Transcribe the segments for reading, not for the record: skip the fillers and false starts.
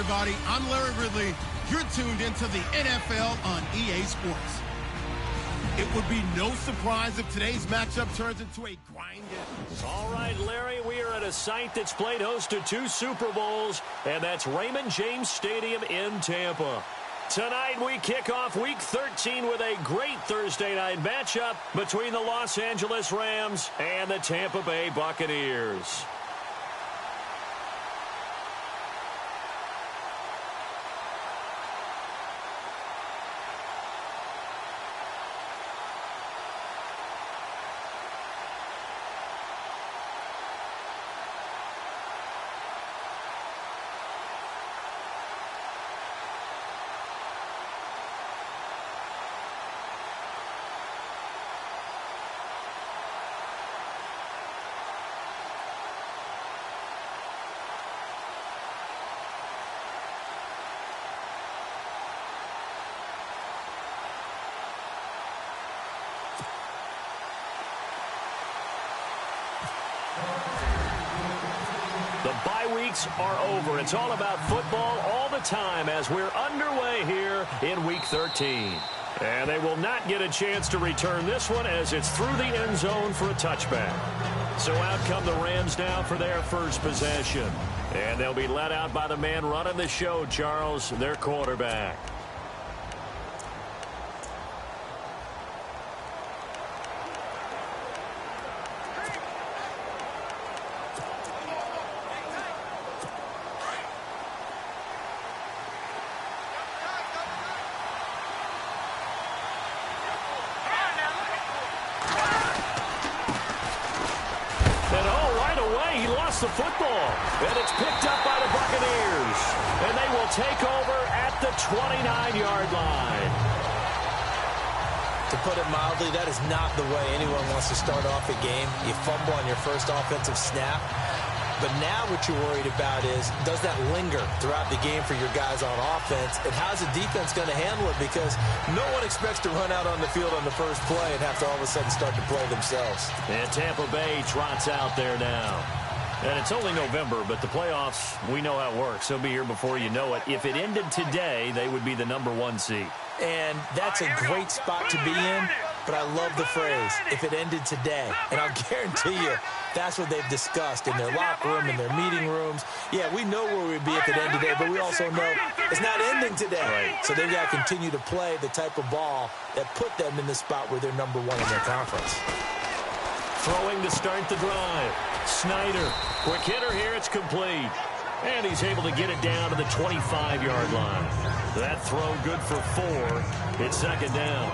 everybody. I'm Larry Ridley. You're tuned into the NFL on EA Sports. It would be no surprise if today's matchup turns into a grind. All right, Larry, we are at a site that's played host to 2 Super Bowls, and that's Raymond James Stadium in Tampa. Tonight, we kick off Week 13 with a great Thursday night matchup between the Los Angeles Rams and the Tampa Bay Buccaneers. The bye weeks are over. It's all about football all the time as we're underway here in Week 13. And they will not get a chance to return this one as it's through the end zone for a touchback. So out come the Rams now for their first possession. And they'll be led out by the man running the show, Charles, their quarterback. The football, and it's picked up by the Buccaneers, and they will take over at the 29-yard line. To put it mildly, that is not the way anyone wants to start off a game. You fumble on your first offensive snap, but now what you're worried about is, does that linger throughout the game for your guys on offense, and how's the defense going to handle it? Because no one expects to run out on the field on the first play and have to all of a sudden start to play themselves. And Tampa Bay trots out there now. And it's only November, but the playoffs, we know how it works. They'll be here before you know it. If it ended today, they would be the #1 seed. And that's a great spot to be in, but I love the phrase, if it ended today. And I'll guarantee you, that's what they've discussed in their locker room, in their meeting rooms. Yeah, we know where we'd be if it ended today, but we also know it's not ending today. Right. So they've got to continue to play the type of ball that put them in the spot where they're #1 in their conference. Throwing to start the drive. Snyder, quick hitter here, it's complete. And he's able to get it down to the 25-yard line. That throw good for 4. It's second down.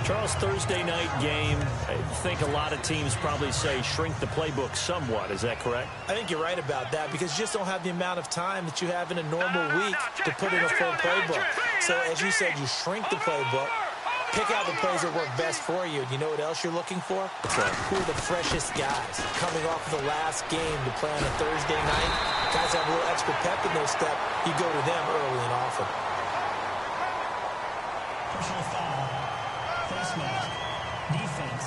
Charles, Thursday night game, I think a lot of teams probably say shrink the playbook somewhat. Is that correct? I think you're right about that because you just don't have the amount of time that you have in a normal week to put in a full playbook. So, as you said, you shrink the playbook. Pick out the plays that work best for you. You know what else you're looking for? Who are the freshest guys coming off of the last game to play on a Thursday night? Guys have a little extra pep in their step. You go to them early and often. Personal foul. Face mask. Defense.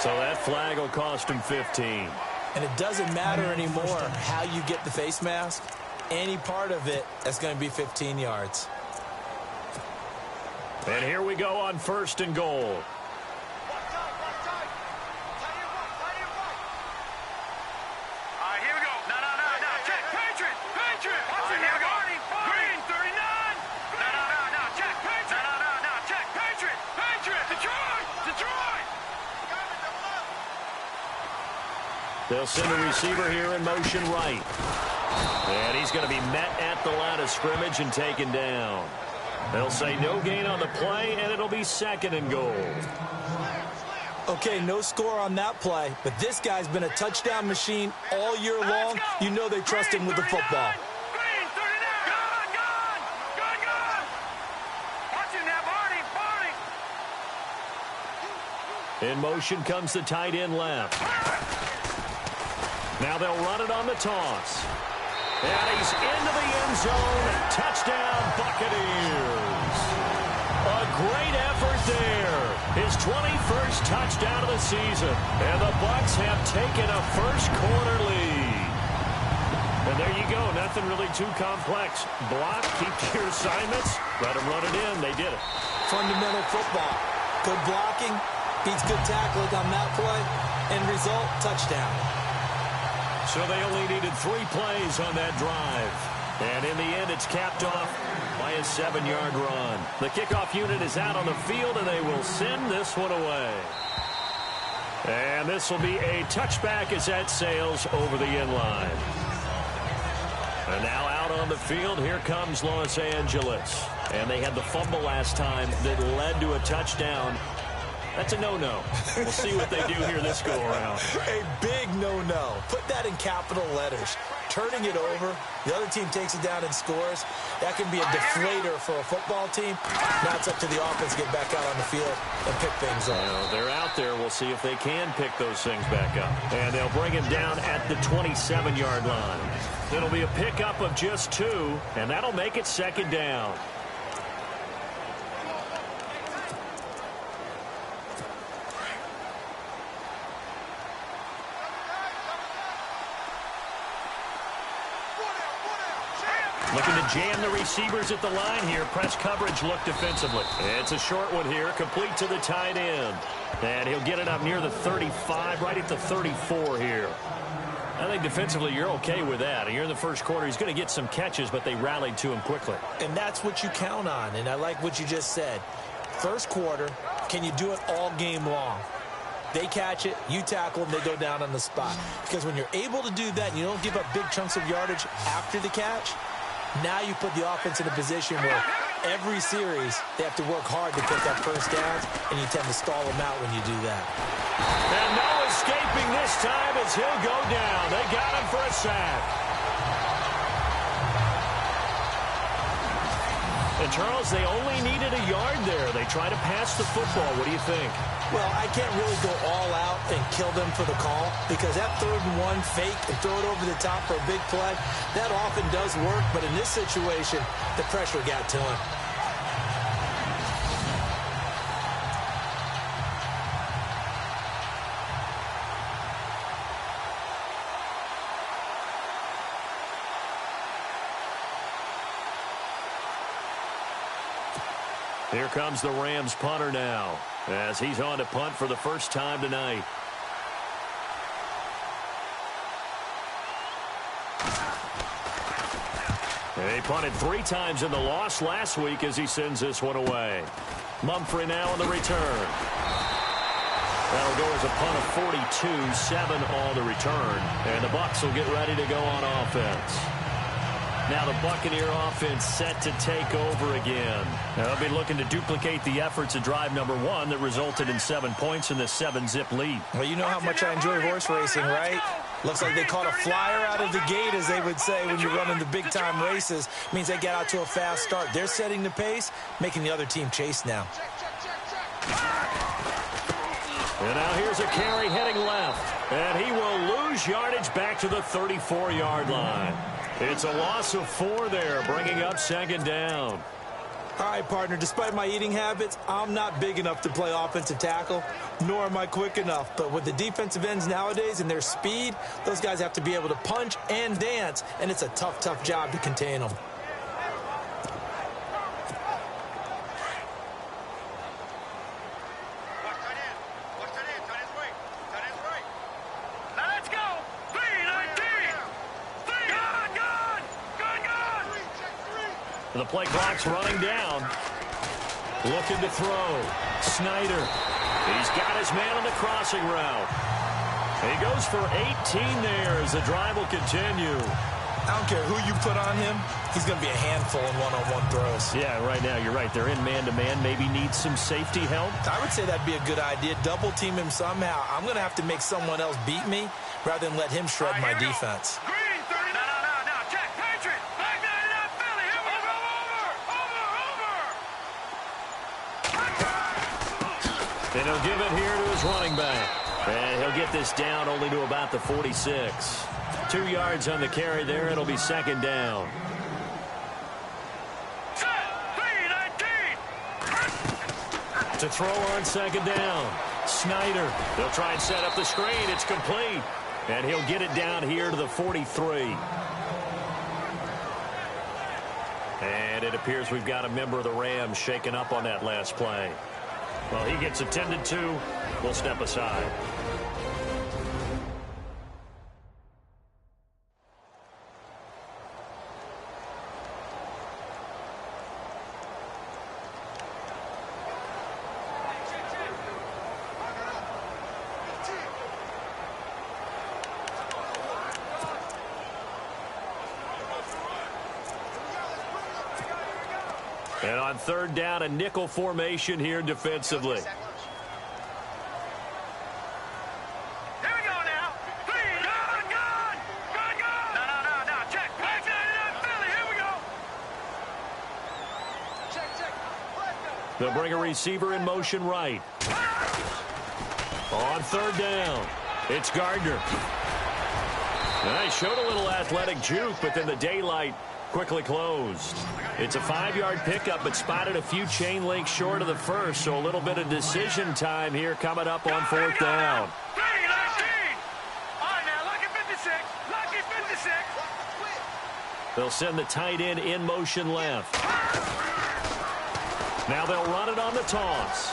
So that flag will cost him 15. And it doesn't matter anymore how you get the face mask. Any part of it, that's going to be 15 yards. And here we go on 1st and goal. They'll send a receiver here in motion right. And he's going to be met at the line of scrimmage and taken down. They'll say no gain on the play, and it'll be 2nd and goal. Okay, no score on that play, but this guy's been a touchdown machine all year long. You know they trust him with the football. In motion comes the tight end left. Now they'll run it on the toss. And he's into the end zone. Touchdown, Buccaneers. A great effort there. His 21st touchdown of the season. And the Bucs have taken a first quarter lead. And there you go. Nothing really too complex. Block, keep to your assignments, let them run it in. They did it. Fundamental football. Good blocking beats good tackling on that play. End result, touchdown. So they only needed 3 plays on that drive. And in the end, it's capped off by a 7-yard run. The kickoff unit is out on the field, and they will send this one away. And this will be a touchback as that sails over the end line. And now out on the field, here comes Los Angeles. And they had the fumble last time that led to a touchdown. That's a no-no. We'll see what they do here this go-around. A big no-no. Put that in capital letters. Turning it over, the other team takes it down and scores. That can be a deflator for a football team. Now it's up to the offense to get back out on the field and pick things up. Well, they're out there. We'll see if they can pick those things back up. And they'll bring him down at the 27-yard line. It'll be a pickup of just 2, and that'll make it 2nd down. Looking to jam the receivers at the line here. Press coverage look defensively. It's a short one here, complete to the tight end. And he'll get it up near the 35, right at the 34 here. I think defensively you're okay with that. You're in the first quarter. He's going to get some catches, but they rallied to him quickly. And that's what you count on, and I like what you just said. First quarter, can you do it all game long? They catch it, you tackle them, they go down on the spot. Because when you're able to do that and you don't give up big chunks of yardage after the catch, now you put the offense in a position where every series they have to work hard to pick up first downs, and you tend to stall them out when you do that. And no escaping this time as he'll go down. They got him for a sack. And Charles, they only needed a yard there. They try to pass the football. What do you think? Well, I can't really go all out and kill them for the call, because that 3rd and 1 fake and throw it over the top for a big play, that often does work. But in this situation, the pressure got to him. Here comes the Rams punter now, as he's on to punt for the first time tonight. He punted 3 times in the loss last week as he sends this one away. Mumphrey now on the return. That'll go as a punt of 42, 7 on the return. And the Bucs will get ready to go on offense. Now the Buccaneer offense set to take over again. They'll be looking to duplicate the efforts of drive number 1 that resulted in 7 points in this 7-zip lead. Well, you know how much I enjoy horse racing, right? Looks like they caught a flyer out of the gate, as they would say when you're running the big-time races. Means they get out to a fast start. They're setting the pace, making the other team chase now. And now here's a carry heading left. And he will lose yardage back to the 34-yard line. It's a loss of 4 there, bringing up 2nd down. All right, partner, despite my eating habits, I'm not big enough to play offensive tackle, nor am I quick enough. But with the defensive ends nowadays and their speed, those guys have to be able to punch and dance, and it's a tough, tough job to contain them. The play clock's running down. Looking to throw. Snyder. He's got his man on the crossing route. He goes for 18 there as the drive will continue. I don't care who you put on him. He's going to be a handful in one-on-one throws. Yeah, right now, you're right. They're in man-to-man. Maybe needs some safety help. I would say that'd be a good idea. Double team him somehow. I'm going to have to make someone else beat me rather than let him shred my defense. And he'll give it here to his running back. And he'll get this down only to about the 46. 2 yards on the carry there. It'll be 2nd down. To throw on 2nd down. Snyder. They'll try and set up the screen. It's complete. And he'll get it down here to the 43. And it appears we've got a member of the Rams shaken up on that last play. Well, he gets attended to. We'll step aside. And on third down, a nickel formation here defensively. Here we go now. Please. Gun. No. Check. Philly. Here we go. Check. They'll bring a receiver in motion right. On third down, it's Gardner. They showed a little athletic juke, but then the daylight quickly closed. It's a 5-yard pickup, but spotted a few chain links short of the first, so a little bit of decision time here coming up on fourth down. All right, now, lucky 56. They'll send the tight end in motion left. Now they'll run it on the toss.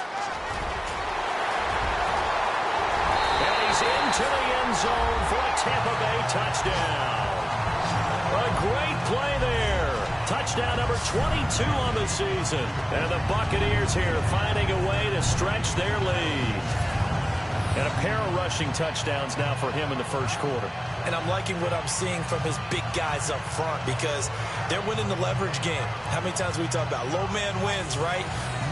And he's into the end zone for a Tampa Bay touchdown. A great play there. Touchdown number 22 on the season. And the Buccaneers here finding a way to stretch their lead. And a pair of rushing touchdowns now for him in the first quarter. And I'm liking what I'm seeing from his big guys up front because they're winning the leverage game. How many times we talk about low man wins, right?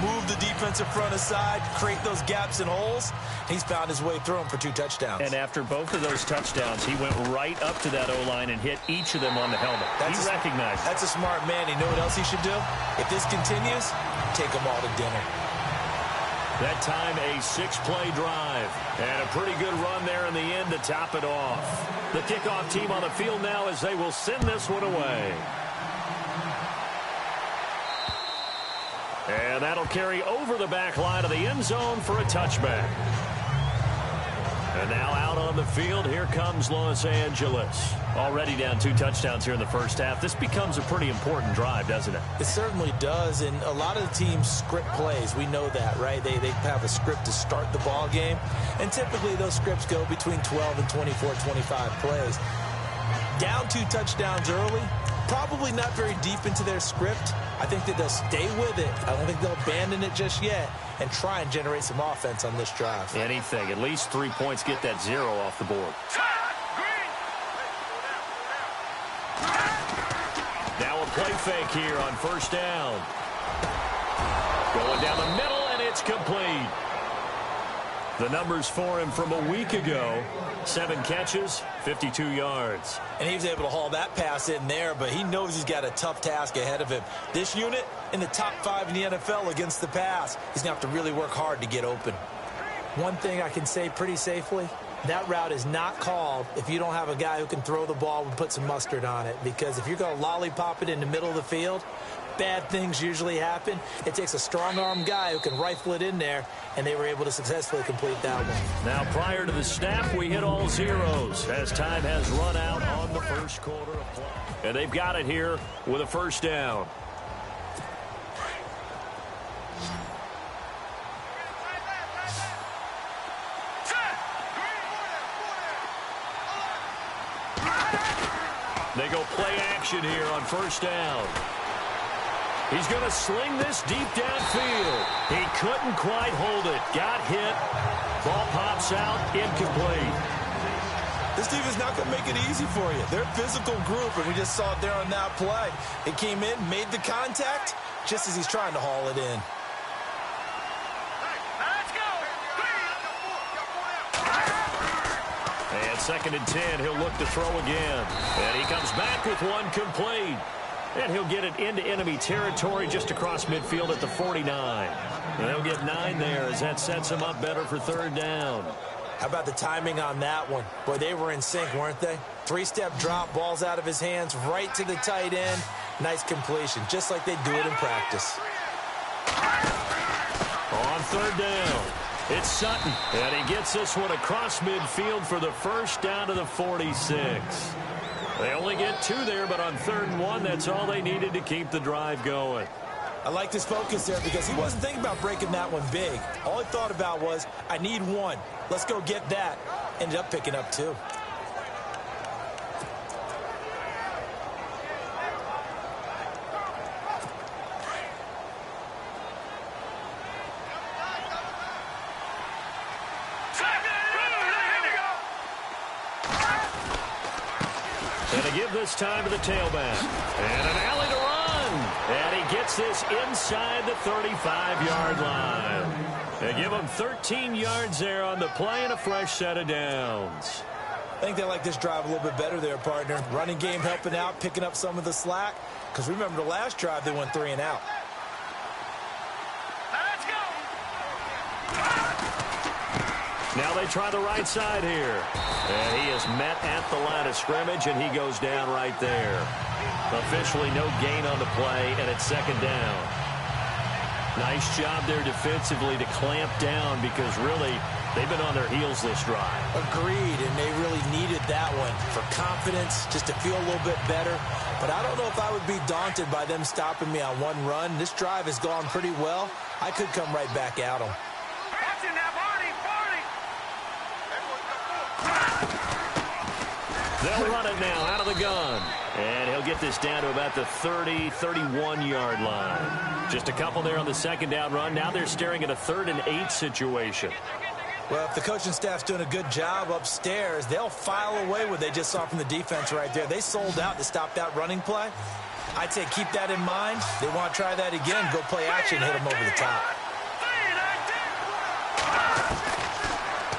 Move the defensive front aside, create those gaps and holes. He's found his way through them for 2 touchdowns. And after both of those touchdowns, he went right up to that O-line and hit each of them on the helmet. He recognized it. That's a smart man. You know what else he should do? If this continues, take them all to dinner. That time, a 6-play drive. And a pretty good run there in the end to top it off. The kickoff team on the field now as they will send this one away. And that'll carry over the back line of the end zone for a touchback. And now out on the field, here comes Los Angeles. Already down 2 touchdowns here in the first half. This becomes a pretty important drive, doesn't it? It certainly does, and a lot of the teams script plays. We know that, right? They have a script to start the ball game, and typically those scripts go between 12 and 24, 25 plays. Down 2 touchdowns early, probably not very deep into their script. I think that they'll stay with it. I don't think they'll abandon it just yet and try and generate some offense on this drive. Anything. At least 3 points, get that 0 off the board. Now a play fake here on first down. Going down the middle, and it's complete. The numbers for him from a week ago: 7 catches, 52 yards. And he was able to haul that pass in there, but he knows he's got a tough task ahead of him. This unit in the top 5 in the NFL against the pass. He's going to have to really work hard to get open. One thing I can say pretty safely, that route is not called if you don't have a guy who can throw the ball and put some mustard on it. Because if you're going to lollipop it in the middle of the field, bad things usually happen. It takes a strong-arm guy who can rifle it in there, and they were able to successfully complete that one. Now, prior to the snap, we hit all zeros as time has run out on the first quarter of play. And they've got it here with a first down. They go play action here on first down. He's going to sling this deep downfield. He couldn't quite hold it. Got hit. Ball pops out. Incomplete. This team is not going to make it easy for you. They're a physical group, and we just saw it there on that play. It came in, made the contact, just as he's trying to haul it in. And 2nd and 10, he'll look to throw again. And he comes back with one complete. And he'll get it into enemy territory just across midfield at the 49. And they'll get 9 there as that sets him up better for third down. How about the timing on that one? Boy, they were in sync, weren't they? 3-step drop, balls out of his hands, right to the tight end. Nice completion, just like they do it in practice. On third down, it's Sutton. And he gets this one across midfield for the first down to the 46. They only get 2 there, but on 3rd and 1, that's all they needed to keep the drive going. I like his focus there because he wasn't thinking about breaking that one big. All he thought about was, I need 1. Let's go get that. Ended up picking up 2. And to give this time to the tailback. And an alley to run. And he gets this inside the 35-yard line. They give him 13 yards there on the play and a fresh set of downs. I think they like this drive a little bit better there, partner. Running game helping out, picking up some of the slack. Because remember, the last drive, they went 3 and out. Let's go. Now they try the right side here. And he is met at the line of scrimmage, and he goes down right there. Officially no gain on the play, and it's 2nd down. Nice job there defensively to clamp down because really they've been on their heels this drive. Agreed, and they really needed that one for confidence, just to feel a little bit better. But I don't know if I would be daunted by them stopping me on 1 run. This drive has gone pretty well. I could come right back at them. They'll run it now out of the gun. And he'll get this down to about the 30, 31-yard line. Just a couple there on the 2nd down run. Now they're staring at a 3rd and 8 situation. Well, if the coaching staff's doing a good job upstairs, they'll file away what they just saw from the defense right there. They sold out to stop that running play. I'd say keep that in mind. They want to try that again. Go play action, hit them over the top.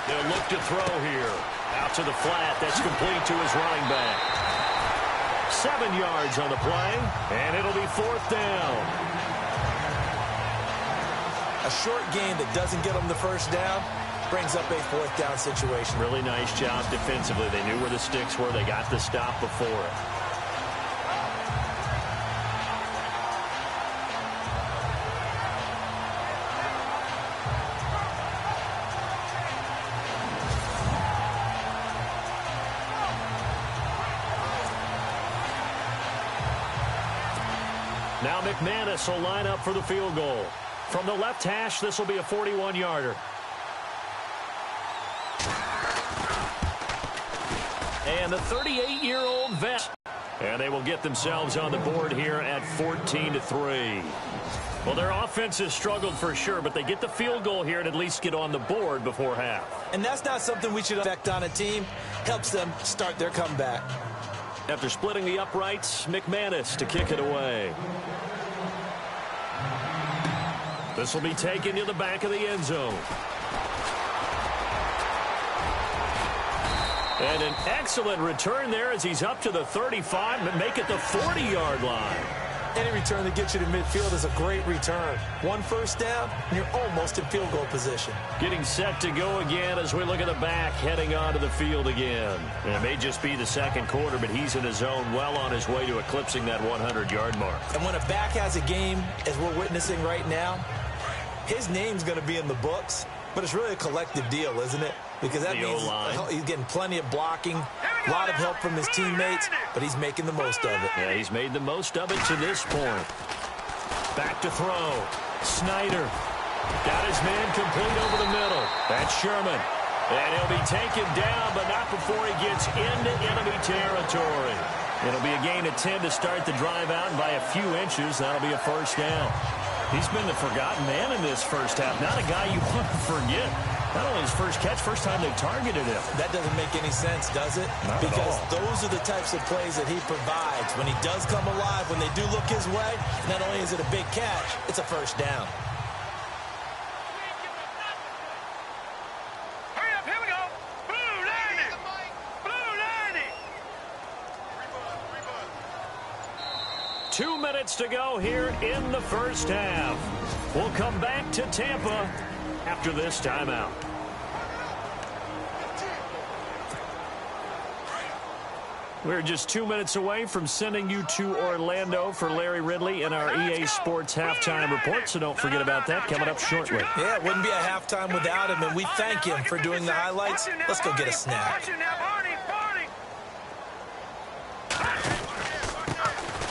They'll look to throw here. Out to the flat. That's complete to his running back. 7 yards on the play, and it'll be 4th down. A short game that doesn't get them the 1st down brings up a 4th down situation. Really nice job defensively. They knew where the sticks were. They got the stop before it. Now McManus will line up for the field goal. From the left hash, this will be a 41-yarder. And the 38-year-old vet. And they will get themselves on the board here at 14-3. Well, their offense has struggled for sure, but they get the field goal here and at least get on the board before half. And that's not something we should affect on a team. Helps them start their comeback. After splitting the uprights, McManus to kick it away. This will be taken to the back of the end zone. And an excellent return there as he's up to the 35, but make it the 40-yard line. Any return that gets you to midfield is a great return. 1 first down, and you're almost in field goal position. Getting set to go again as we look at the back heading onto the field again. And it may just be the 2nd quarter, but he's in his zone well on his way to eclipsing that 100-yard mark. And when a back has a game, as we're witnessing right now, his name's going to be in the books, but it's really a collective deal, isn't it? Because that means he's getting plenty of blocking, a lot of help from his teammates, but he's making the most of it. Yeah, he's made the most of it to this point. Back to throw. Snyder got his man complete over the middle. That's Sherman. And he'll be taken down, but not before he gets into enemy territory. It'll be a gain of 10 to start the drive out, and by a few inches, that'll be a 1st down. He's been the forgotten man in this 1st half. Not a guy you want to forget. Not only his first catch, first time they targeted him. That doesn't make any sense, does it? Not because at all. Those are the types of plays that he provides. When he does come alive, when they do look his way, not only is it a big catch, it's a 1st down. Hurry up, here we go. Blue 90. Blue 90. 2 minutes to go here in the 1st half. We'll come back to Tampa after this timeout. We're just 2 minutes away from sending you to Orlando for Larry Ridley and our EA Sports halftime report, so don't forget about that coming up shortly. Yeah, it wouldn't be a halftime without him, and we thank him for doing the highlights. Let's go get a snap.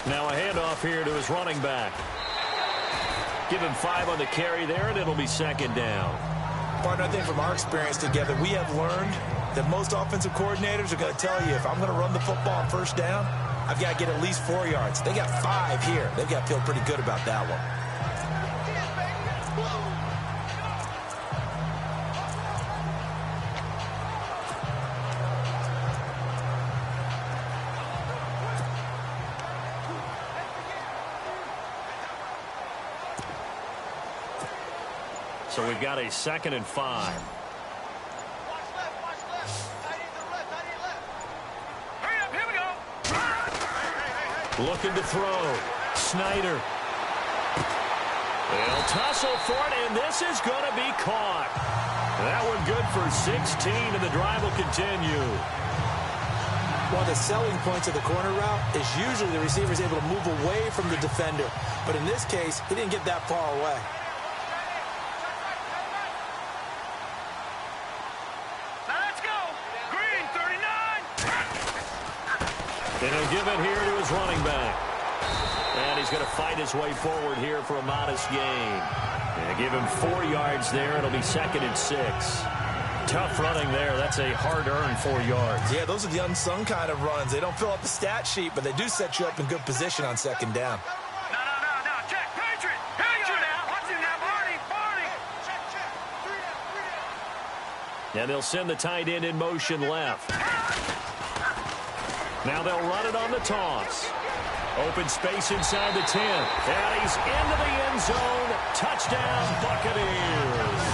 Now a handoff here to his running back. Give him 5 on the carry there, and it'll be second down. Partner, I think from our experience together, we have learned that most offensive coordinators are going to tell you, if I'm going to run the football on first down, I've got to get at least 4 yards. They got 5 here. They've got to feel pretty good about that one. So we've got a 2nd and 5. Hurry up, here we go. Looking to throw. Snyder. They'll tussle for it, and this is going to be caught. That one good for 16, and the drive will continue. One of the selling points of the corner route is usually the receiver is able to move away from the defender. But in this case, he didn't get that far away. And he'll give it here to his running back. And he's going to fight his way forward here for a modest gain. And give him 4 yards there. It'll be 2nd and 6. Tough running there. That's a hard-earned 4 yards. Yeah, those are the unsung kind of runs. They don't fill up the stat sheet, but they do set you up in good position on second down. No. Check, Patriot. Here you go now. Watch him now, Barney. Check. 3 down. And they'll send the tight end in motion left. Now they'll run it on the toss. Open space inside the 10. And he's into the end zone. Touchdown, Buccaneers.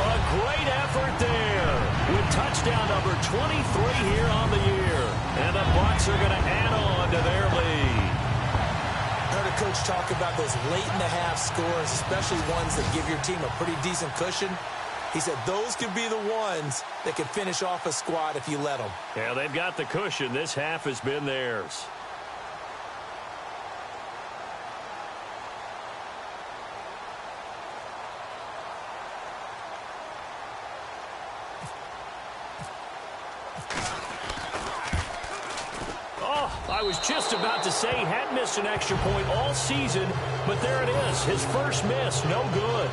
A great effort there with touchdown number 23 here on the year. And the Bucs are going to add on to their lead. I heard a coach talk about those late-in-the-half scores, especially ones that give your team a pretty decent cushion. He said those could be the ones that could finish off a squad if you let them. Yeah, they've got the cushion. This half has been theirs. Oh, I was just about to say he hadn't missed an extra point all season, but there it is. His first miss, no good.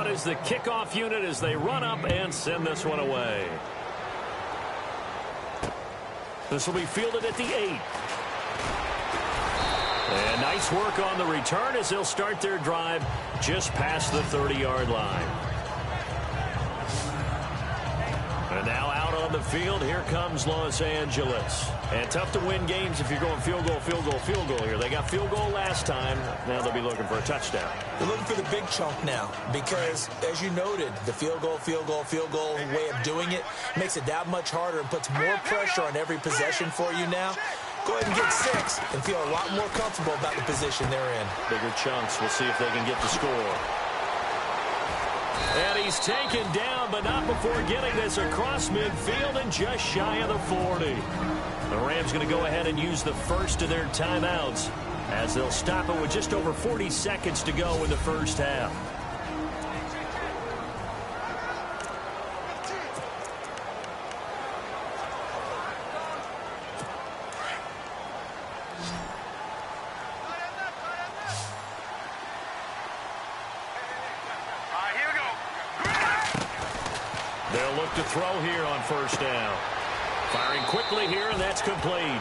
Is the kickoff unit as they run up and send this one away. This will be fielded at the 8. And nice work on the return as they'll start their drive just past the 30-yard line. And now out on the field, here comes Los Angeles. And tough to win games if you're going field goal here. They got field goal last time. Now they'll be looking for a touchdown. They're looking for the big chunk now because, as you noted, the field goal way of doing it makes it that much harder and puts more pressure on every possession for you now. Go ahead and get 6 and feel a lot more comfortable about the position they're in. Bigger chunks. We'll see if they can get the score. And he's taken down, but not before getting this across midfield and just shy of the 40. The Rams going to go ahead and use the first of their timeouts as they'll stop it with just over 40 seconds to go in the first half. They'll look to throw here on first down. Firing quickly here, and that's complete.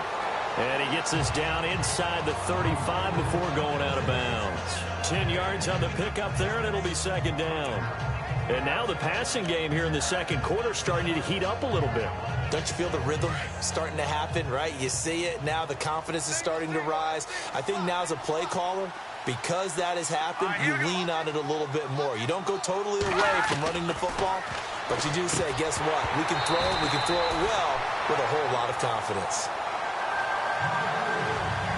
And he gets us down inside the 35 before going out of bounds. 10 yards on the pickup there, and it'll be second down. And now the passing game here in the second quarter starting to heat up a little bit. Don't you feel the rhythm starting to happen, right? You see it now. The confidence is starting to rise. I think now as a play caller, because that has happened, you lean on it a little bit more. You don't go totally away from running the football, but you do say, guess what? We can throw it well with a whole lot of confidence.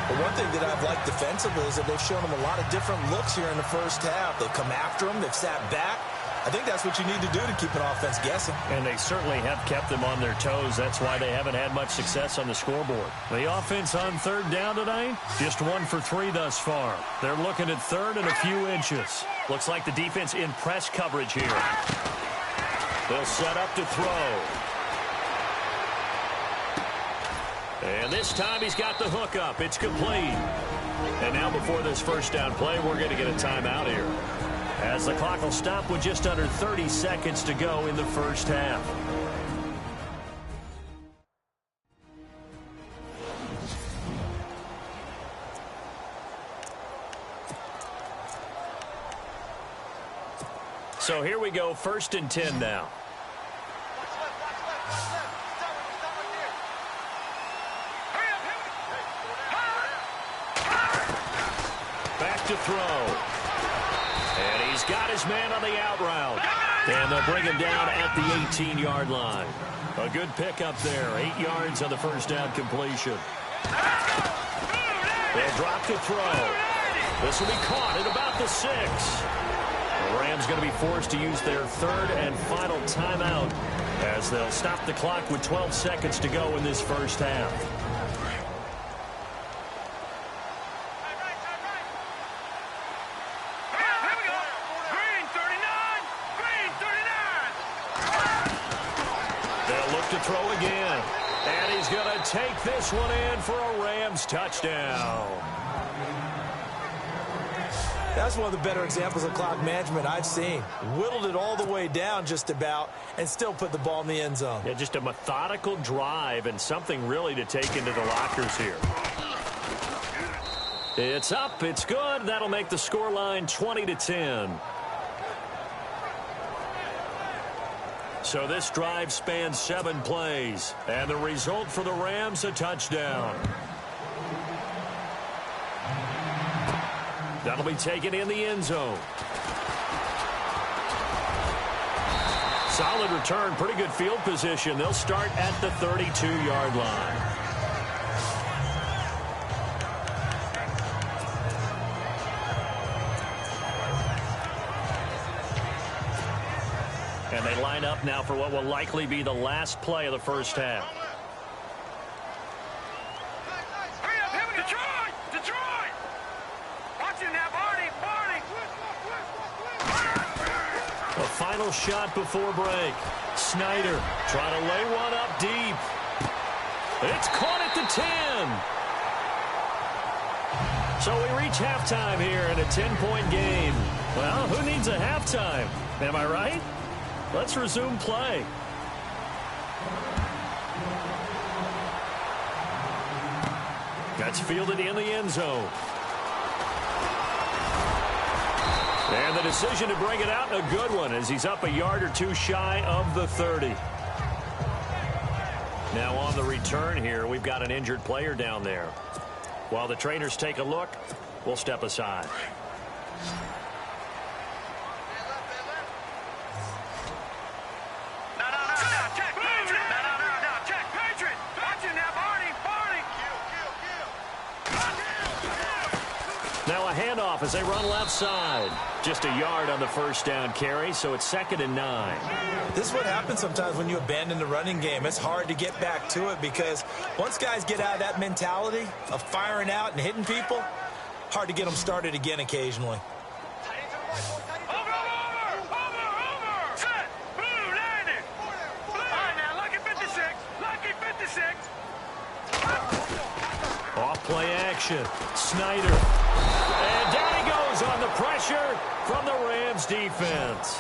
But one thing that I've liked defensively is that they've shown them a lot of different looks here in the first half. They've come after them. They've sat back. I think that's what you need to do to keep an offense guessing. And they certainly have kept them on their toes. That's why they haven't had much success on the scoreboard. The offense on third down tonight, just 1 for 3 thus far. They're looking at third and a few inches. Looks like the defense in press coverage here. They'll set up to throw. And this time he's got the hook up. It's complete. And now before this first down play, we're going to get a timeout here, as the clock will stop with just under 30 seconds to go in the first half. So here we go, 1st and 10 now. Back to throw. And he's got his man on the out route. And they'll bring him down at the 18-yard line. A good pickup there. 8 yards on the first down completion. They'll drop to throw. This will be caught at about the 6. The Rams going to be forced to use their 3rd and final timeout, as they'll stop the clock with 12 seconds to go in this first half. They'll look to throw again. And he's going to take this one in for a Rams touchdown. That's one of the better examples of clock management I've seen. Whittled it all the way down just about and still put the ball in the end zone. Yeah, just a methodical drive and something really to take into the lockers here. It's up. It's good. That'll make the scoreline 20-10. So this drive spans 7 plays. And the result for the Rams, a touchdown. That'll be taken in the end zone. Solid return, pretty good field position. They'll start at the 32-yard line. And they line up now for what will likely be the last play of the first half. A final shot before break. Snyder trying to lay one up deep. It's caught at the 10. So we reach halftime here in a 10-point game. Well, who needs a halftime? Am I right? Let's resume play. That's fielded in the end zone. And the decision to bring it out, a good one, as he's up a yard or two shy of the 30. Now on the return here, we've got an injured player down there. While the trainers take a look, we'll step aside. Now a handoff as they run left side. Just a yard on the first down carry, so it's 2nd and 9. This is what happens sometimes when you abandon the running game. It's hard to get back to it because once guys get out of that mentality of firing out and hitting people, hard to get them started again occasionally. Off play action. Snyder. And down he goes on the pressure from the Rams defense.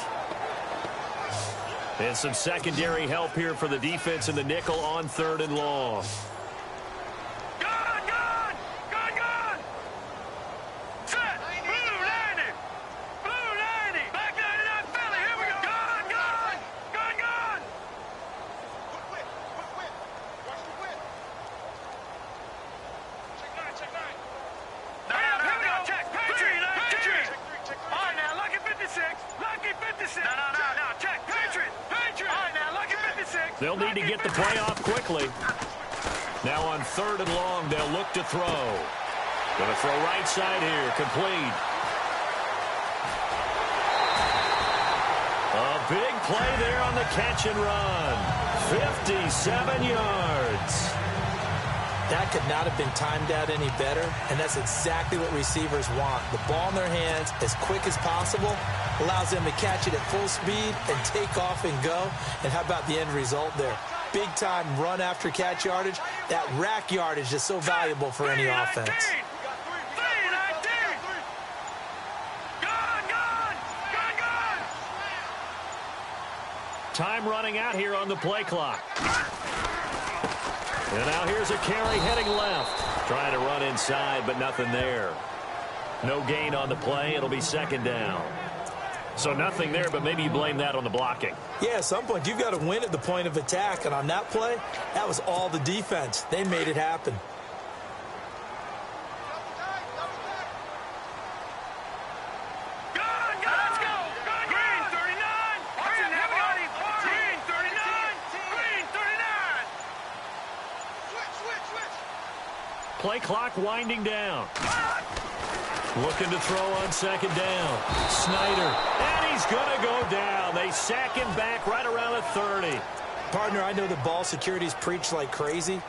And some secondary help here for the defense in the nickel on 3rd and long. They'll need to get the play off quickly. Now on 3rd and long, they'll look to throw. Going to throw right side here, complete. A big play there on the catch and run. 57 yards. That could not have been timed out any better, and that's exactly what receivers want. The ball in their hands as quick as possible allows them to catch it at full speed and take off and go. And how about the end result there? Big-time run after catch yardage. That rack yardage is so valuable for any offense. Time running out here on the play clock. And now here's a carry heading left. Trying to run inside, but nothing there. No gain on the play. It'll be second down. So nothing there, but maybe you blame that on the blocking. Yeah, at some point, you've got to win at the point of attack. And on that play, that was all the defense. They made it happen. Play clock winding down. Looking to throw on second down. Snyder. And he's going to go down. They sack him back right around the 30. Partner, I know the ball security's preached like crazy,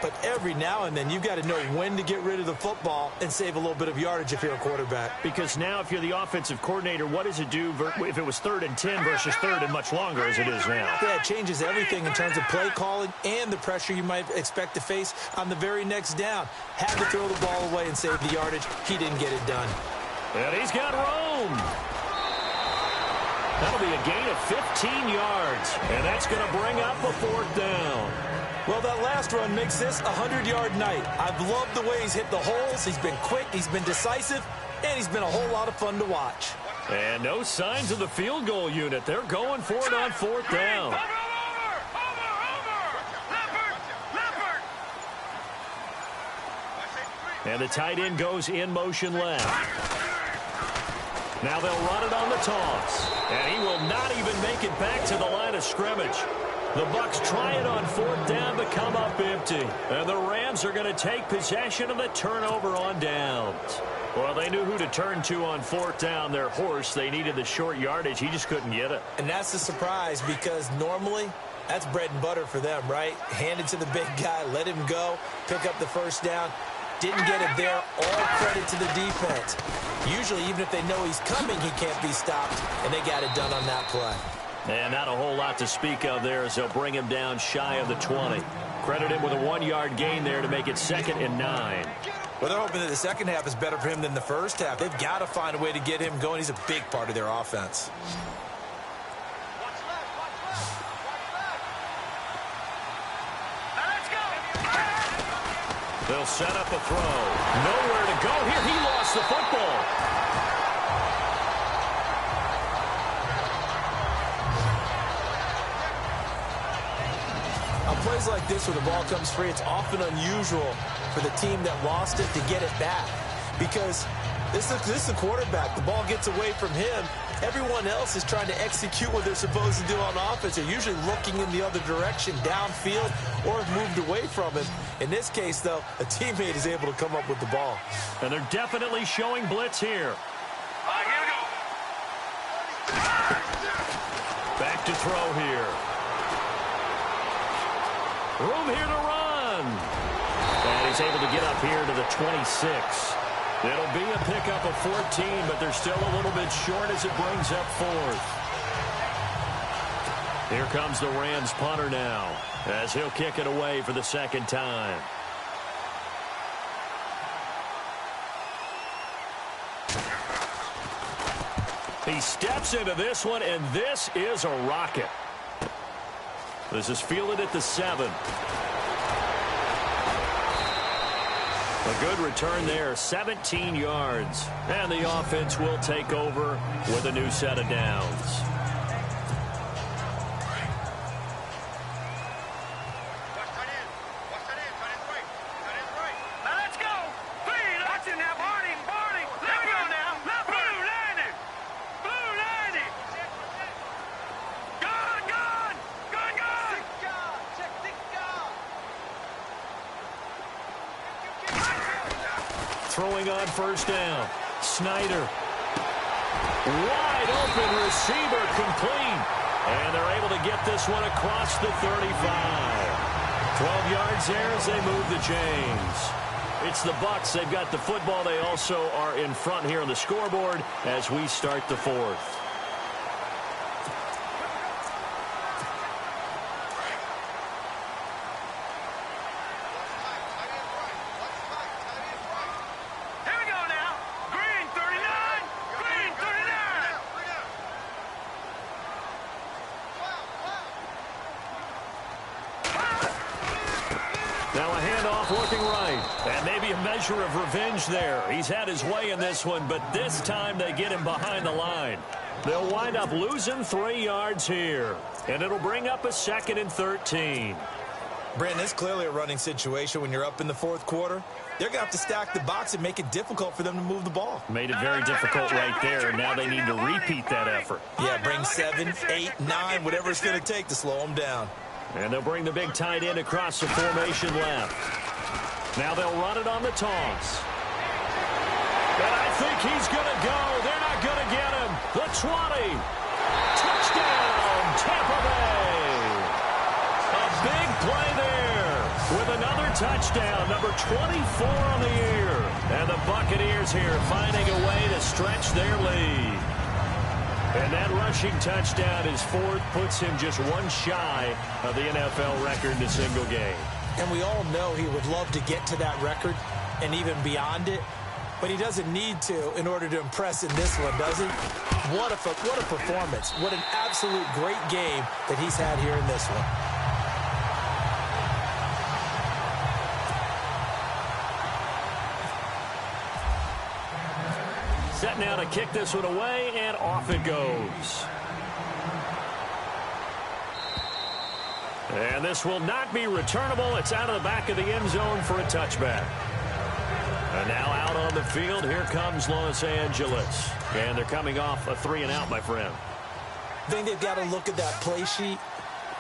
but every now and then you've got to know when to get rid of the football and save a little bit of yardage if you're a quarterback. Because now if you're the offensive coordinator, what does it do if it was 3rd and 10 versus 3rd and much longer as it is now? Yeah, it changes everything in terms of play calling and the pressure you might expect to face on the very next down. Had to throw the ball away and save the yardage. He didn't get it done. And he's got room. That'll be a gain of 15 yards. And that's going to bring up a 4th down. Well, that last run makes this a 100-yard night. I've loved the way he's hit the holes. He's been quick, he's been decisive, and he's been a whole lot of fun to watch. And no signs of the field goal unit. They're going for it on 4th down. And the tight end goes in motion left. Now they'll run it on the toss. And he will not even make it back to the line of scrimmage. The Bucs try it on 4th down but come up empty. And the Rams are going to take possession of the turnover on downs. Well, they knew who to turn to on 4th down. Their horse, they needed the short yardage. He just couldn't get it. And that's the surprise because normally that's bread and butter for them, right? Hand it to the big guy, let him go, pick up the first down. Didn't get it there. All credit to the defense. Usually, even if they know he's coming, he can't be stopped. And they got it done on that play. And not a whole lot to speak of there as they'll bring him down shy of the 20. Credit him with a 1-yard gain there to make it 2nd and 9. Well, they're hoping that the second half is better for him than the first half. They've got to find a way to get him going. He's a big part of their offense. They'll set up a throw. Nowhere to go here. He lost the football. On plays like this where the ball comes free, it's often unusual for the team that lost it to get it back. Because this is the quarterback. The ball gets away from him. Everyone else is trying to execute what they're supposed to do on offense. They're usually looking in the other direction, downfield, or have moved away from him. In this case, though, a teammate is able to come up with the ball. And they're definitely showing blitz here. Back to throw here. Room here to run. And he's able to get up here to the 26. It'll be a pickup of 14, but they're still a little bit short as it brings up 4th. Here comes the Rams punter now as he'll kick it away for the second time. He steps into this one, and this is a rocket. This is fielded at the 7. A good return there, 17 yards. And the offense will take over with a new set of downs. Throwing on first down. Snyder. Wide open receiver complete. And they're able to get this one across the 35. 12 yards there as they move the chains. It's the Bucs. They've got the football. They also are in front here on the scoreboard as we start the fourth. Now a handoff looking right. And maybe a measure of revenge there. He's had his way in this one, but this time they get him behind the line. They'll wind up losing 3 yards here. And it'll bring up a 2nd and 13. Brandon, it's clearly a running situation when you're up in the fourth quarter. They're going to have to stack the box and make it difficult for them to move the ball. Made it very difficult right there, and now they need to repeat that effort. Yeah, bring 7, 8, 9, whatever it's going to take to slow them down. And they'll bring the big tight end across the formation left. Now they'll run it on the toss. And I think he's going to go. They're not going to get him. The 20. Touchdown, Tampa Bay. A big play there with another touchdown, number 24 on the year. And the Buccaneers here finding a way to stretch their lead. And that rushing touchdown, his fourth, puts him just one shy of the NFL record in a single game. And we all know he would love to get to that record and even beyond it, but he doesn't need to in order to impress in this one, does he? What a performance. What an absolute great game that he's had here in this one. Set now to kick this one away, and off it goes. And this will not be returnable. It's out of the back of the end zone for a touchback. And now out on the field, here comes Los Angeles. And they're coming off a 3-and-out, my friend. I think they've got to look at that play sheet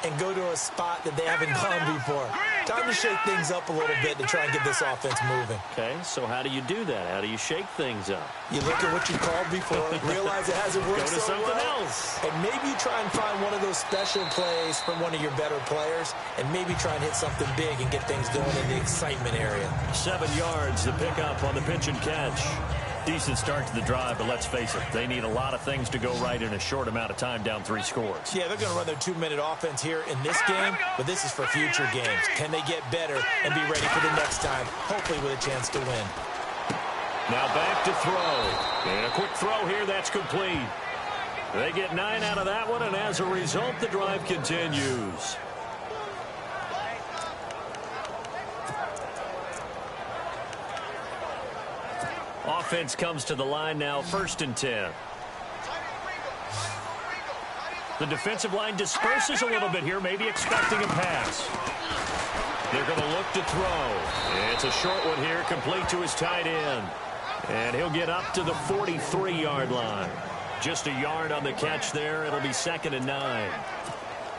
and go to a spot that they haven't gone before. Time to shake things up a little bit to try and get this offense moving. Okay, so how do you do that? How do you shake things up? You look at what you called before, realize it hasn't worked Go to so something well, else. and maybe you try and find one of those special plays from one of your better players, and maybe try and hit something big and get things going in the excitement area. 7 yards, the pickup on the pitch and catch. Decent start to the drive, but let's face it, they need a lot of things to go right in a short amount of time, down 3 scores. Yeah, they're going to run their 2-minute offense here in this game, but this is for future games. Can they get better and be ready for the next time, hopefully with a chance to win? Now back to throw. And a quick throw here, that's complete. They get 9 out of that one, and as a result, the drive continues. Offense comes to the line now, 1st and 10. The defensive line disperses a little bit here, maybe expecting a pass. They're going to look to throw. It's a short one here, complete to his tight end. And he'll get up to the 43-yard line. Just a yard on the catch there. It'll be 2nd and 9.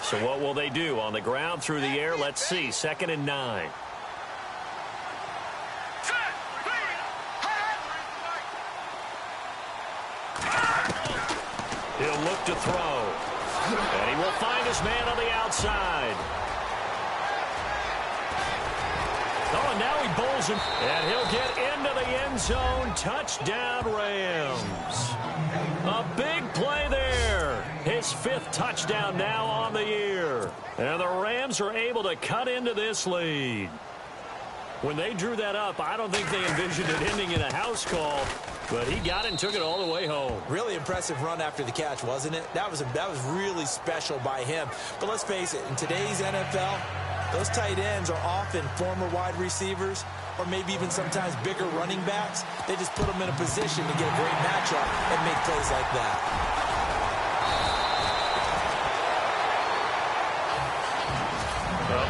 So what will they do? On the ground, through the air, let's see. 2nd and 9. He'll look to throw. And he will find his man on the outside. Oh, and now he bowls him. And he'll get into the end zone. Touchdown, Rams. A big play there. His 5th touchdown now on the year. And the Rams are able to cut into this lead. When they drew that up, I don't think they envisioned it ending in a house call. But he got it and took it all the way home. Really impressive run after the catch, wasn't it? That was really special by him. But let's face it, in today's NFL, those tight ends are often former wide receivers or maybe even sometimes bigger running backs. They just put them in a position to get a great matchup and make plays like that.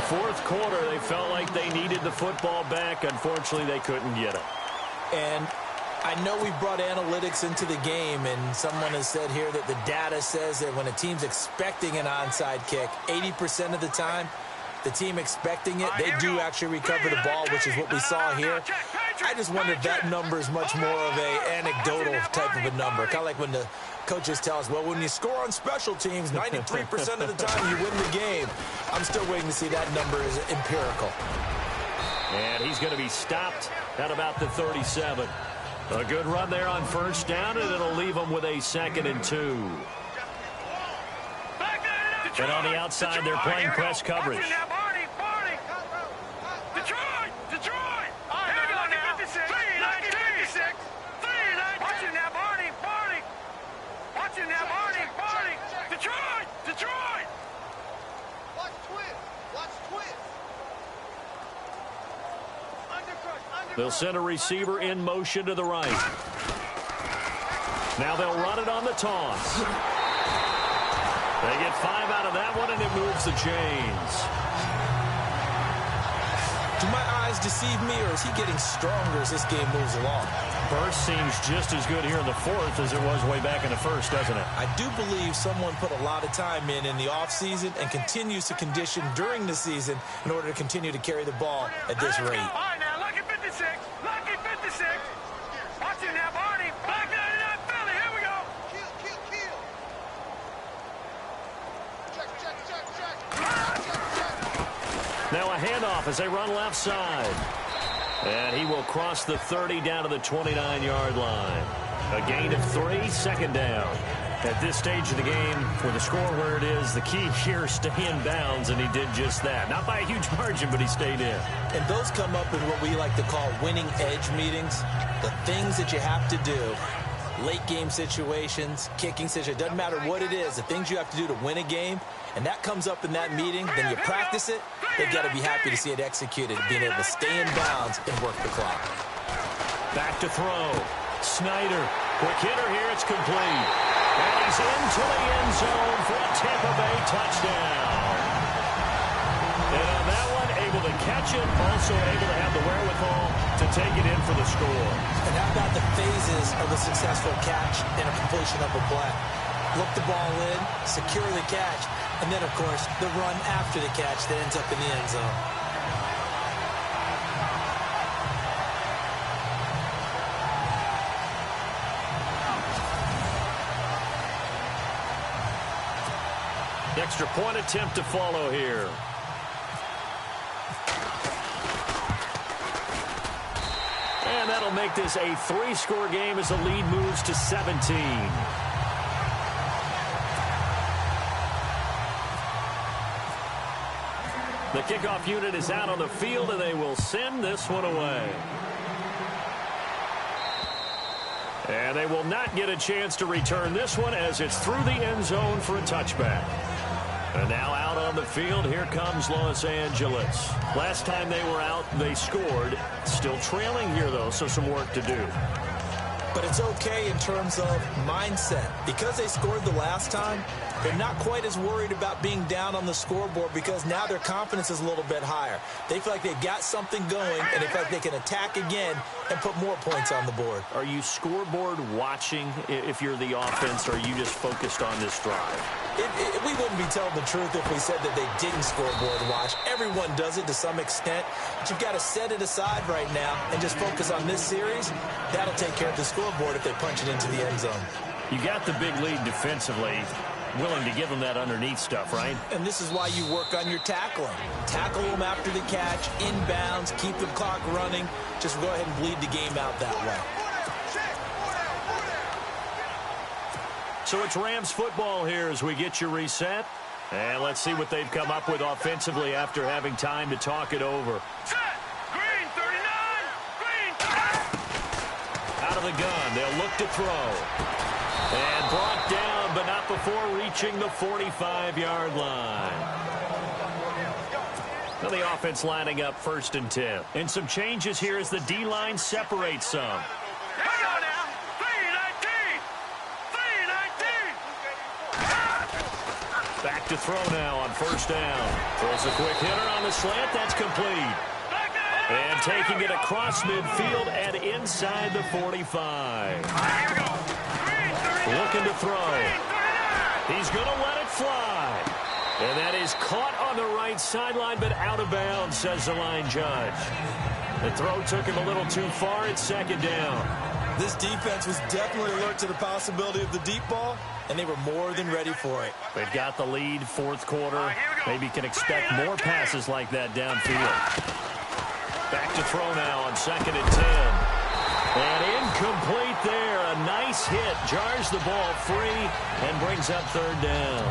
Fourth quarter, they felt like they needed the football back. Unfortunately, they couldn't get it. And I know we brought analytics into the game, and someone has said here that the data says that when a team's expecting an onside kick, 80% of the time, the team expecting it, they do actually recover the ball, which is what we saw here. I just wonder if that number is much more of a anecdotal type of a number. Kind of like when the coaches tell us, well, when you score on special teams, 93% of the time you win the game. I'm still waiting to see that number is empirical. And he's going to be stopped at about the 37. A good run there on first down, and it'll leave him with a 2nd and 2. And on the outside, they're playing press coverage. They'll send a receiver in motion to the right. Now they'll run it on the toss. They get 5 out of that one, and it moves the chains. Do my eyes deceive me, or is he getting stronger as this game moves along? Burst seems just as good here in the 4th as it was way back in the 1st, doesn't it? I do believe someone put a lot of time in the offseason and continues to condition during the season in order to continue to carry the ball at this rate. All right, now, lucky 56. Lucky 56. Watch it now, Barney. Back there in that Philly. Here we go. Kill. Check. Now a handoff as they run left side. And he will cross the 30 down to the 29-yard line. A gain of 3, 2nd down. At this stage of the game, with the score where it is, the key here is stay in bounds, and he did just that. Not by a huge margin, but he stayed in. And those come up in what we like to call winning edge meetings. The things that you have to do, late game situations, kicking situations, doesn't matter what it is, the things you have to do to win a game, and that comes up in that meeting, then you practice it, they've got to be happy to see it executed, being able to stay in bounds and work the clock. Back to throw. Snyder, quick hitter here, it's complete. And he's into the end zone for a Tampa Bay touchdown. And on that one, able to catch it, also able to have the wherewithal to take it in for the score. And how about the phases of a successful catch and a completion of a play? Look the ball in, secure the catch, and then, of course, the run after the catch that ends up in the end zone. Extra point attempt to follow here. And that'll make this a 3-score game as the lead moves to 17. The kickoff unit is out on the field, and they will send this one away. And they will not get a chance to return this one as it's through the end zone for a touchback. And now out on the field, here comes Los Angeles. Last time they were out, they scored. Still trailing here, though, so some work to do. But it's okay in terms of mindset. Because they scored the last time, they're not quite as worried about being down on the scoreboard because now their confidence is a little bit higher. They feel like they've got something going, and they feel like they can attack again and put more points on the board. Are you scoreboard watching if you're the offense, or are you just focused on this drive? We wouldn't be telling the truth if we said that they didn't scoreboard watch. Everyone does it to some extent, but you've got to set it aside right now and just focus on this series. That'll take care of the scoreboard if they punch it into the end zone. You got the big lead defensively, willing to give them that underneath stuff, right? And this is why you work on your tackling. Tackle them after the catch, inbounds, keep the clock running. Just go ahead and bleed the game out that way. So it's Rams football here as we get you reset. And let's see what they've come up with offensively after having time to talk it over. Set. Green 39. Green. Out of the gun, they'll look to throw. And brought down, but not before reaching the 45-yard line. Now the offense lining up 1st and 10. And some changes here as the D-line separates some. Back to throw now on 1st down. Throws a quick hitter on the slant. That's complete. And taking it across midfield and inside the 45. Looking to throw. He's going to let it fly. And that is caught on the right sideline, but out of bounds, says the line judge. The throw took him a little too far. It's second down. This defense was definitely alert to the possibility of the deep ball, and they were more than ready for it. They've got the lead, fourth quarter. Maybe can expect more passes like that downfield. Back to throw now on 2nd and 10. And incomplete there. A nice hit. Jars the ball free and brings up 3rd down.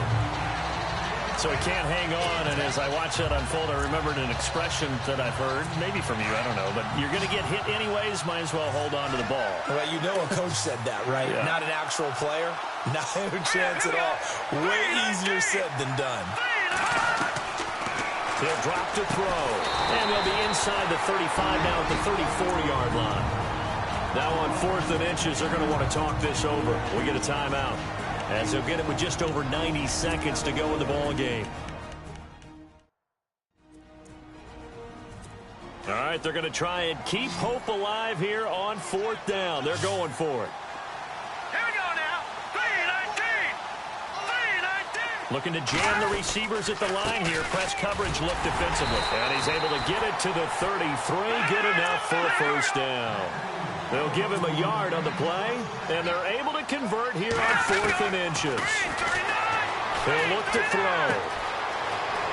So he can't hang on, and as I watch that unfold, I remembered an expression that I've heard, maybe from you, I don't know, but you're going to get hit anyways, might as well hold on to the ball. Well, you know a coach said that, right? Yeah. Not an actual player. Not a chance at all. Way easier said than done. He'll drop to throw, and they'll be inside the 35 now at the 34-yard line. Now on 4th and inches, they're going to want to talk this over. We get a timeout, as they'll get it with just over 90 seconds to go in the ball game. All right, they're going to try and keep hope alive here on 4th down. They're going for it. Here we go now. 3-19. 3-19. Looking to jam the receivers at the line here. Press coverage look defensively. And he's able to get it to the 33. Good enough for a 1st down. They'll give him a yard on the play, and they're able to convert here on 4th and inches. He'll look to throw.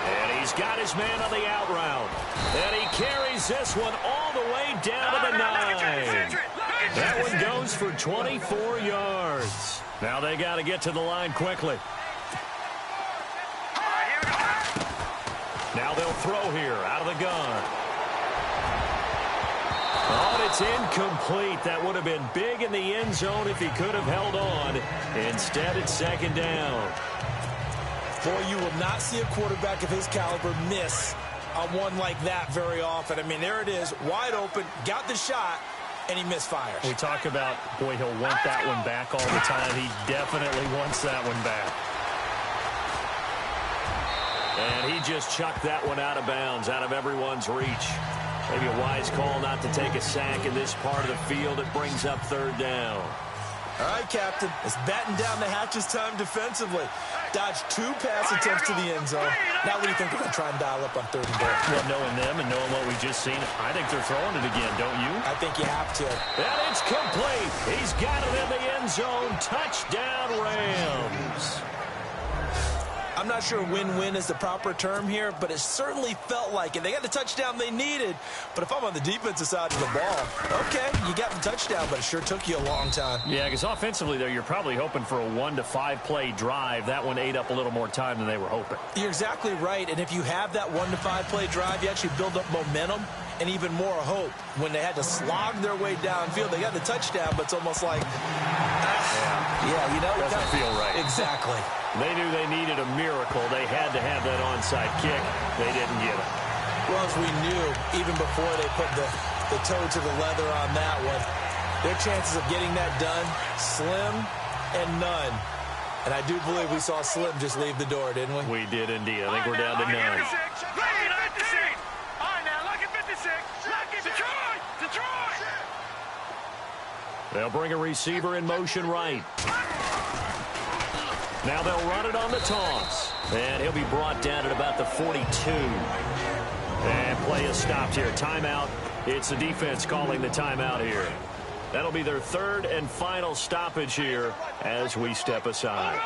And he's got his man on the out route. And he carries this one all the way down to the 9. That one goes for 24 yards. Now they got to get to the line quickly. Now they'll throw here out of the gun. Oh, it's incomplete. That would have been big in the end zone if he could have held on. Instead, it's 2nd down. Boy, you will not see a quarterback of his caliber miss on one like that very often. I mean, there it is, wide open, got the shot, and he misfires. We talk about, boy, he'll want that one back all the time. He definitely wants that one back. And he just chucked that one out of bounds, out of everyone's reach. Maybe a wise call not to take a sack in this part of the field. It brings up 3rd down. All right, Captain. It's batten down the hatches time defensively. Dodged 2 pass attempts to the end zone. Now what do you think they're going to try and dial up on 3rd and goal? Well, knowing them and knowing what we just seen, I think they're throwing it again, don't you? I think you have to. And it's complete. He's got it in the end zone. Touchdown, Rams. I'm not sure win-win is the proper term here, but it certainly felt like it. They got the touchdown they needed, but if I'm on the defensive side of the ball, okay, you got the touchdown, but it sure took you a long time. Yeah, because offensively there, you're probably hoping for a 1 to 5 play drive. That one ate up a little more time than they were hoping. You're exactly right, and if you have that 1 to 5 play drive, you actually build up momentum and even more hope. When they had to slog their way downfield, they got the touchdown, but it's almost like, yeah, you know. Doesn't feel right. Exactly. They knew they needed a miracle. They had to have that onside kick. They didn't get it. Well, as we knew, even before they put the toe to the leather on that one, their chances of getting that done, slim and none. And I do believe we saw Slim just leave the door, didn't we? We did indeed. I think we're down to none. They'll bring a receiver in motion right. Now they'll run it on the toss. And he'll be brought down at about the 42. And play is stopped here. Timeout. It's the defense calling the timeout here. That'll be their 3rd and final stoppage here as we step aside.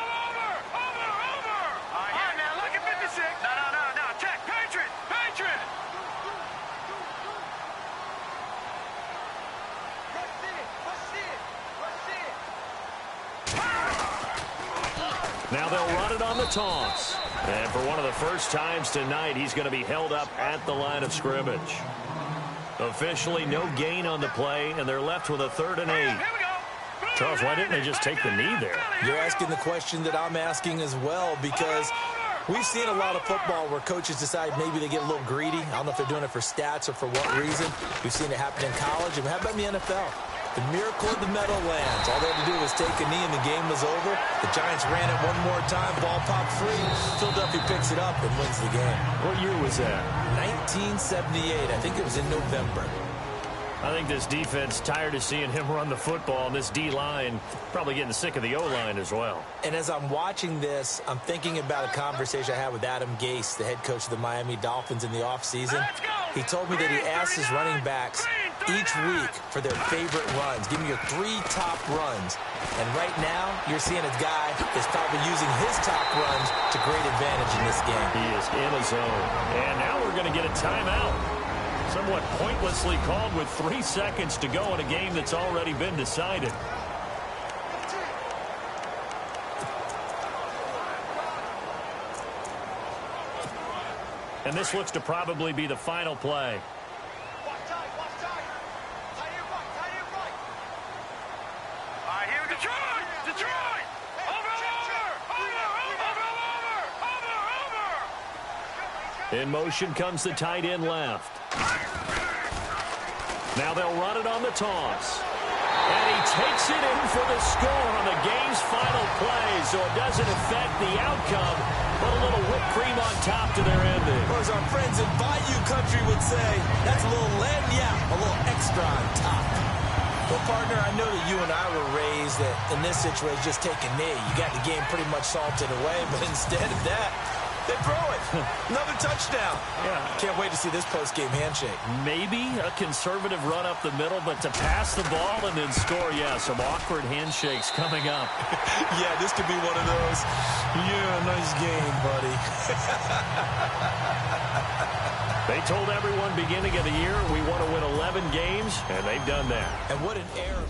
Now they'll run it on the toss. And for one of the first times tonight, he's going to be held up at the line of scrimmage. Officially no gain on the play, and they're left with a 3rd and 8. Charles, why didn't they just take the knee there? You're asking the question that I'm asking as well, because we've seen a lot of football where coaches decide maybe they get a little greedy. I don't know if they're doing it for stats or for what reason. We've seen it happen in college, and how about in the NFL? The miracle of the Meadowlands. All they had to do was take a knee and the game was over. The Giants ran it one more time. Ball popped free. Philadelphia picks it up and wins the game. What year was that? 1978. I think it was in November. I think this defense tired of seeing him run the football, and this D-line probably getting sick of the O-line as well. And as I'm watching this, I'm thinking about a conversation I had with Adam Gase, the head coach of the Miami Dolphins in the offseason. He told me that he asked his running backs each week for their favorite runs. Give me your 3 top runs. And right now, you're seeing a guy that's probably using his top runs to great advantage in this game. He is in a zone. And now we're going to get a timeout. Somewhat pointlessly called with 3 seconds to go in a game that's already been decided. And this looks to probably be the final play. In motion comes the tight end left. Now they'll run it on the toss. And he takes it in for the score on the game's final play, so it doesn't affect the outcome, but a little whipped cream on top to their ending. Or as our friends in Bayou Country would say, that's a little lagniappe, a little extra on top. Well, partner, I know that you and I were raised that in this situation, just take a knee. You got the game pretty much salted away, but instead of that, they throw it. Another touchdown. Yeah. Can't wait to see this post-game handshake. Maybe a conservative run up the middle, but to pass the ball and then score, yeah, some awkward handshakes coming up. Yeah, this could be one of those, yeah, nice game, buddy. They told everyone beginning of the year, we want to win 11 games, and they've done that. And what an error.